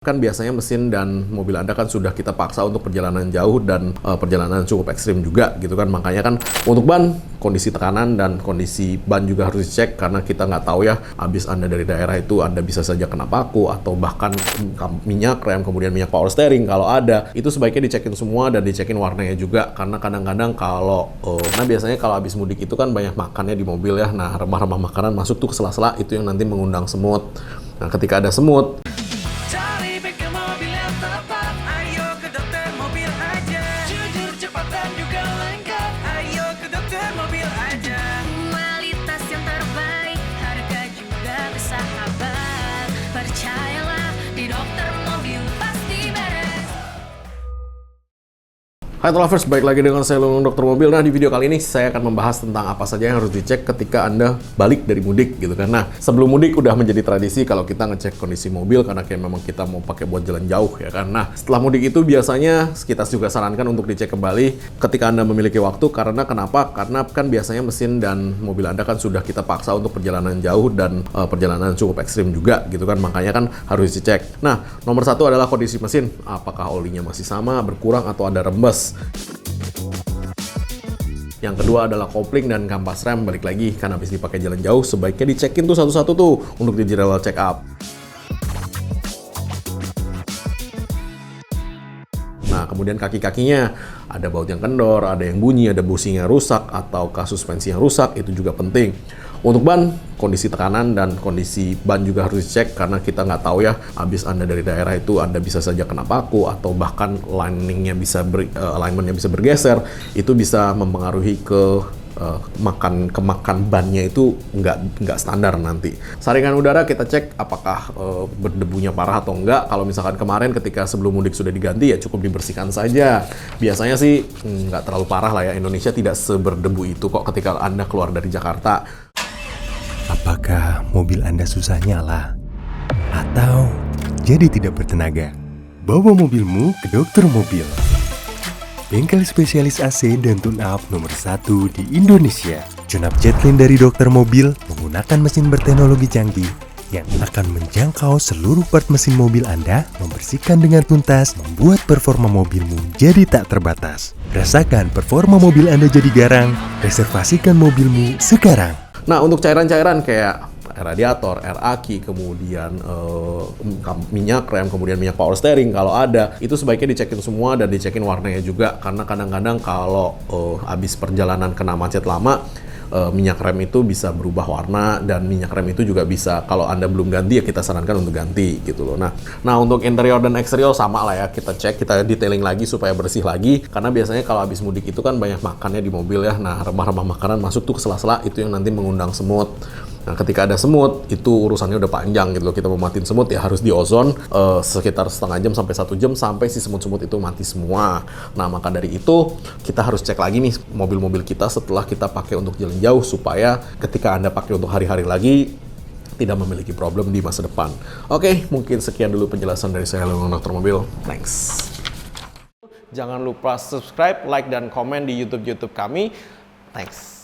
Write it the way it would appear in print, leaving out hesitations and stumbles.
Kan biasanya mesin dan mobil Anda kan sudah kita paksa untuk perjalanan jauh dan perjalanan cukup ekstrim juga gitu kan. Makanya kan untuk ban, kondisi tekanan dan kondisi ban juga harus dicek karena kita nggak tahu ya, habis Anda dari daerah itu Anda bisa saja kena paku atau bahkan minyak rem, kemudian minyak power steering kalau ada. Itu sebaiknya dicekin semua dan dicekin warnanya juga karena kadang-kadang kalau biasanya kalau habis mudik itu kan banyak makannya di mobil ya. Nah, remah-remah makanan masuk tuh ke sela-sela, itu yang nanti mengundang semut. Nah, ketika ada semut, hai lovers, baik lagi dengan saya Lulung Dokter Mobil. Nah, di video kali ini saya akan membahas tentang apa saja yang harus dicek ketika Anda balik dari mudik gitu kan. Nah, sebelum mudik udah menjadi tradisi kalau kita ngecek kondisi mobil karena kayak memang kita mau pakai buat jalan jauh ya kan. Nah, setelah mudik itu biasanya kita juga sarankan untuk dicek kembali ketika Anda memiliki waktu. Karena kenapa? Karena kan biasanya mesin dan mobil Anda kan sudah kita paksa untuk perjalanan jauh dan perjalanan cukup ekstrim juga gitu kan. Makanya kan harus dicek. Nah, nomor satu adalah kondisi mesin. Apakah olinya masih sama, berkurang, atau ada rembes. Yang kedua adalah kopling dan kampas rem. Balik lagi, kan habis dipakai jalan jauh, sebaiknya dicekin tuh satu-satu tuh untuk di general check up. Nah, kemudian kaki-kakinya ada baut yang kendor, ada yang bunyi, ada businya rusak, atau suspensi yang rusak, itu juga penting. Untuk ban, kondisi tekanan dan kondisi ban juga harus dicek karena kita nggak tahu ya, habis Anda dari daerah itu Anda bisa saja kena paku atau bahkan alignmentnya bisa bergeser, itu bisa mempengaruhi ke kemakan bannya itu nggak standar nanti. Saringan udara kita cek apakah berdebunya parah atau enggak. Kalau misalkan kemarin ketika sebelum mudik sudah diganti ya cukup dibersihkan saja. Biasanya sih nggak terlalu parah lah ya. Indonesia tidak seberdebu itu kok ketika Anda keluar dari Jakarta. Apakah mobil Anda susah nyala? Atau jadi tidak bertenaga? Bawa mobilmu ke dokter mobil. Bengkel spesialis AC dan tune-up nomor 1 di Indonesia. Tune-up Jetlin dari dokter mobil menggunakan mesin berteknologi canggih yang akan menjangkau seluruh part mesin mobil Anda, membersihkan dengan tuntas, membuat performa mobilmu jadi tak terbatas. Rasakan performa mobil Anda jadi garang, reservasikan mobilmu sekarang. Nah, untuk cairan-cairan kayak radiator, air aki, kemudian minyak rem, kemudian minyak power steering kalau ada, itu sebaiknya dicekin semua dan dicekin warnanya juga karena kadang-kadang kalau habis perjalanan kena macet lama, minyak rem itu bisa berubah warna dan minyak rem itu juga bisa, kalau Anda belum ganti ya kita sarankan untuk ganti gitu loh. Nah untuk interior dan eksterior sama lah ya, kita cek, kita detailing lagi supaya bersih lagi karena biasanya kalau habis mudik itu kan banyak makannya di mobil ya. Nah, remah-remah makanan masuk tuh ke sela-sela, itu yang nanti mengundang semut. Nah, ketika ada semut, itu urusannya udah panjang gitu loh. Kita mau matiin semut ya harus di ozon sekitar setengah jam sampai 1 jam sampai si semut-semut itu mati semua. Nah, maka dari itu kita harus cek lagi nih mobil-mobil kita setelah kita pakai untuk jalan jauh supaya ketika Anda pakai untuk hari-hari lagi tidak memiliki problem di masa depan. Oke, mungkin sekian dulu penjelasan dari saya Lulung Dokter Mobil. Thanks. Jangan lupa subscribe, like, dan komen di YouTube kami. Thanks.